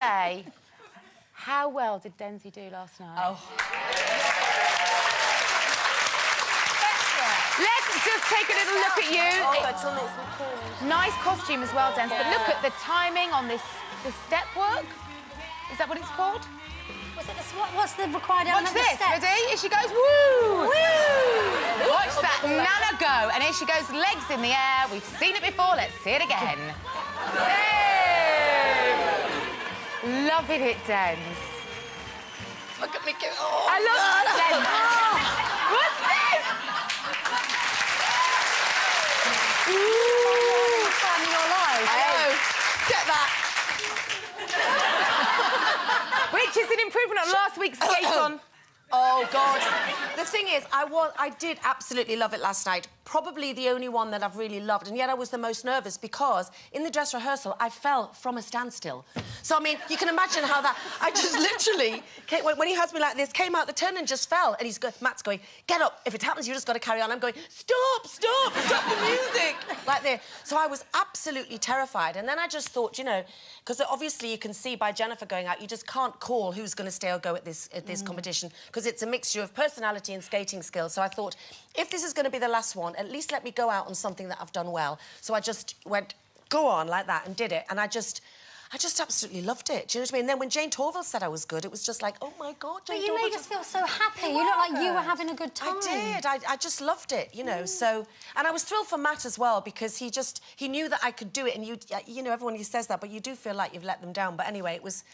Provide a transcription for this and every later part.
Say, how well did Denzi do last night? Oh. Let's just take a little look at you. Oh, God, something makes me cringe. Nice costume as well, Denz, but look at the timing on this step work. Is that what it's called? What's the required element? Watch this, ready? Here she goes, woo! Woo! Watch that Nana go, and here she goes, legs in the air. We've seen it before, let's see it again. Hey! Loving it, Denz. Look at me go. Oh, I love Denz. Oh. What's this? Ooh! Time in your life. I know. Get that. Which is an improvement on last week's skate on. Oh, God. The thing is, I did absolutely love it last night. Probably the only one that I've really loved, and yet I was the most nervous because in the dress rehearsal, I fell from a standstill. So, I mean, you can imagine how that... I just literally, when he has me like this, came out the turn and just fell. And Matt's going, get up. If it happens, you just got to carry on. I'm going, stop the music. Like there. So I was absolutely terrified. And then I just thought, you know, because obviously you can see by Jennifer going out, you just can't call who's going to stay or go at this competition because it's a mixture of personality and skating skills. So I thought, if this is going to be the last one, at least let me go out on something that I've done well. So I just went, go on, like that, and did it. And I just absolutely loved it. Do you know what I mean? And then when Jane Torville said I was good, it was just like, oh, my God, Jane Torville... But you made us feel so happy. You looked like you were having a good time. I did. I just loved it, you know, so... And I was thrilled for Matt as well, because he knew that I could do it, and you know, everyone says that, but you do feel like you've let them down. But anyway, it was...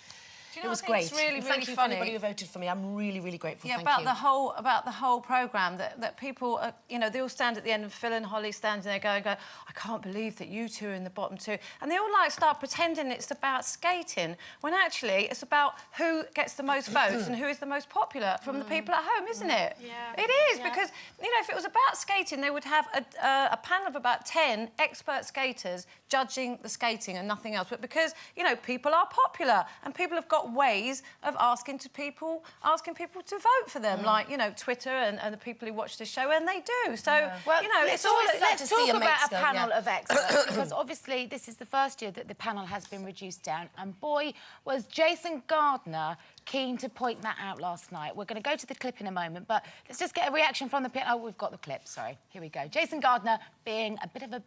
It was great. It's really, Thank really you funny. for anybody who voted for me. I'm really, really grateful. Yeah, Thank about you. about the whole programme that people, you know, they all stand at the end, and Phil and Holly stand there and go, I can't believe that you two are in the bottom two, and they all like start pretending it's about skating when actually it's about who gets the most votes and who is the most popular from the people at home, isn't it? Yeah. It is because you know if it was about skating, they would have a panel of about 10 expert skaters judging the skating and nothing else. But because you know people are popular and people have got ways of asking people to vote for them, like you know Twitter and the people who watch the show, and they do. So well, you know, let's talk about a panel of experts because obviously this is the first year that the panel has been reduced down, and boy was Jason Gardner keen to point that out last night. We're going to go to the clip in a moment, but let's just get a reaction from the panel. Oh, we've got the clip. Sorry, here we go. Jason Gardner being a bit of a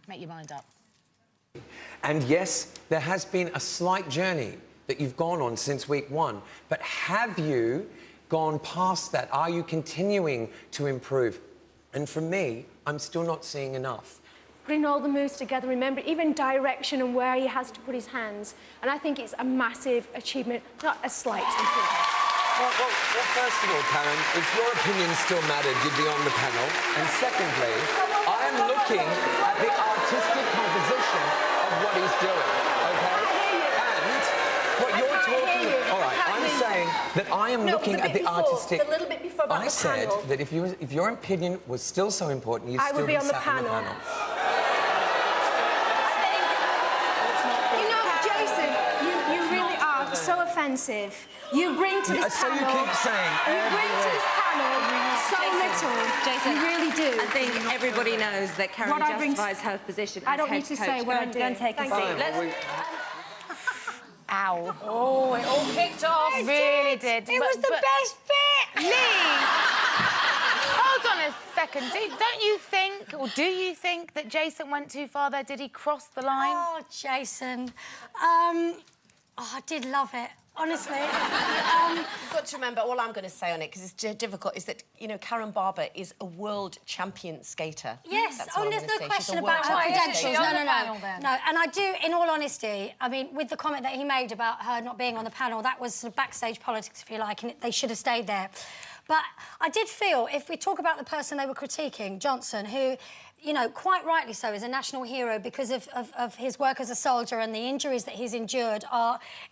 make your mind up. And yes, there has been a slight journey that you've gone on since week one, but have you gone past that? Are you continuing to improve? And for me, I'm still not seeing enough. Putting all the moves together, remember, even direction and where he has to put his hands. And I think it's a massive achievement, not a slight improvement. Well, first of all, Karen, if your opinion still mattered, you'd be on the panel. And secondly, I am looking at the artistic composition of what he's doing, OK? And what you're talking... All right, I'm saying that I am looking at the artistic... A little bit before about I said that if your opinion was still so important, you'd still be sat on the panel. You know, Jason, you really are so offensive. You bring to this So panel... you keep saying... You bring to this panel so little. Jason, you really do. I think everybody knows that Karen justifies her position as I don't head need to coach. say what I do. Go and take a seat. Thank you. Ow. Oh, it all kicked off. It really did. It was the best bit. Lee! Hold on a second. Don't you think, or do you think that Jason went too far there? Did he cross the line? Oh, Jason. I did love it. Honestly. You've got to remember, all I'm going to say on it, because it's difficult, is that, you know, Karen Barber is a world champion skater. Yes, That's all I'm there's gonna no say. She's question a world about her champion credentials. skater. on the No. panel, then? No, and I do, in all honesty, I mean, with the comment that he made about her not being on the panel, that was sort of backstage politics, if you like, and they should have stayed there. But I did feel, if we talk about the person they were critiquing, Johnson, who, you know, quite rightly so, is a national hero because of his work as a soldier and the injuries that he's endured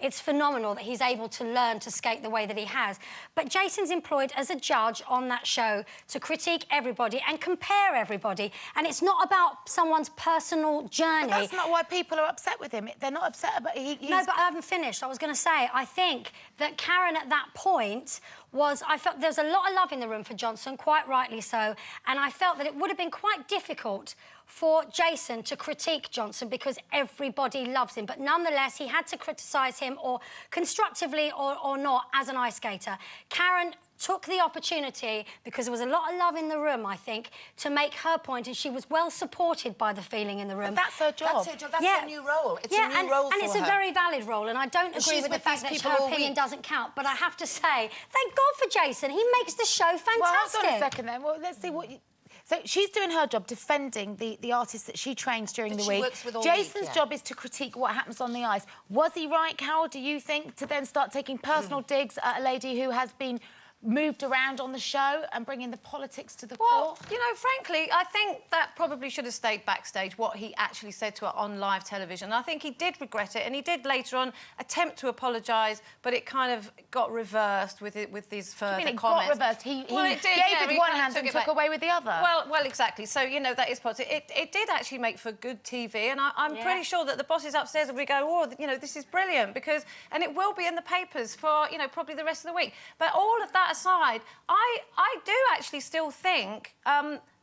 it's phenomenal that he's able to learn to skate the way that he has. But Jason's employed as a judge on that show to critique everybody and compare everybody. And it's not about someone's personal journey. But that's not why people are upset with him. They're not upset about... No, but I haven't finished. I was going to say, I think that Karen at that point I felt there was a lot of love in the room for Johnson, quite rightly so, and I felt that it would have been quite difficult for Jason to critique Johnson because everybody loves him. But nonetheless, he had to criticise him, or constructively or not, as an ice skater. Karen took the opportunity, because there was a lot of love in the room, I think, to make her point, and she was well supported by the feeling in the room. But that's her job. That's her job. That's her new role. It's a new role for her. And it's a very valid role, and I don't agree with the fact that her opinion doesn't count. But I have to say, thank God for Jason. He makes the show fantastic. Well, hold on a second then. Well, let's see what you... So she's doing her job, defending the artists that she trains during the week. Jason's job is to critique what happens on the ice. Was he right, Carol, do you think, to then start taking personal digs at a lady who has been moved around on the show and bringing the politics to the Well, fore? you know, frankly, I think that probably should have stayed backstage, what he actually said to her on live television. I think he did regret it, and he did later on attempt to apologise, but it kind of got reversed with these further comments. Got reversed? He gave with one hand and took away with the other. Well, exactly. So, you know, that is positive. It did actually make for good TV, and I'm pretty sure that the bosses upstairs will be going, oh, you know, this is brilliant, because... And it will be in the papers for, you know, probably the rest of the week. But all of that aside, I do actually still think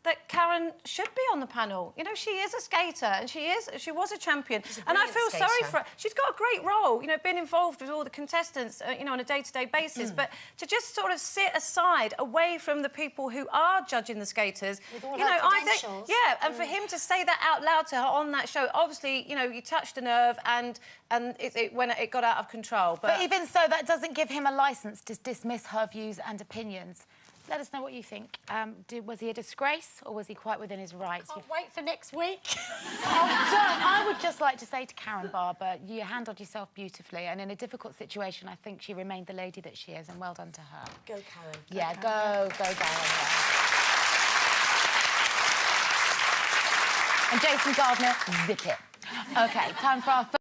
that Karen should be on the panel. You know, she is a skater, and she was a champion. And I feel sorry for her. She's got a great role, you know, being involved with all the contestants, you know, on a day-to-day basis. But to just sort of sit aside, away from the people who are judging the skaters, with all you know, I think, and for him to say that out loud to her on that show, obviously, you know, you touched a nerve, and when it got out of control. But even so, that doesn't give him a licence to dismiss her views and opinions. Let us know what you think. Was he a disgrace, or was he quite within his rights? Can't wait for next week. I would just like to say to Karen Barber, you handled yourself beautifully, and in a difficult situation, I think she remained the lady that she is, and well done to her. Go, Karen. Go, Karen. And Jason Gardner, zip it. OK, time for our...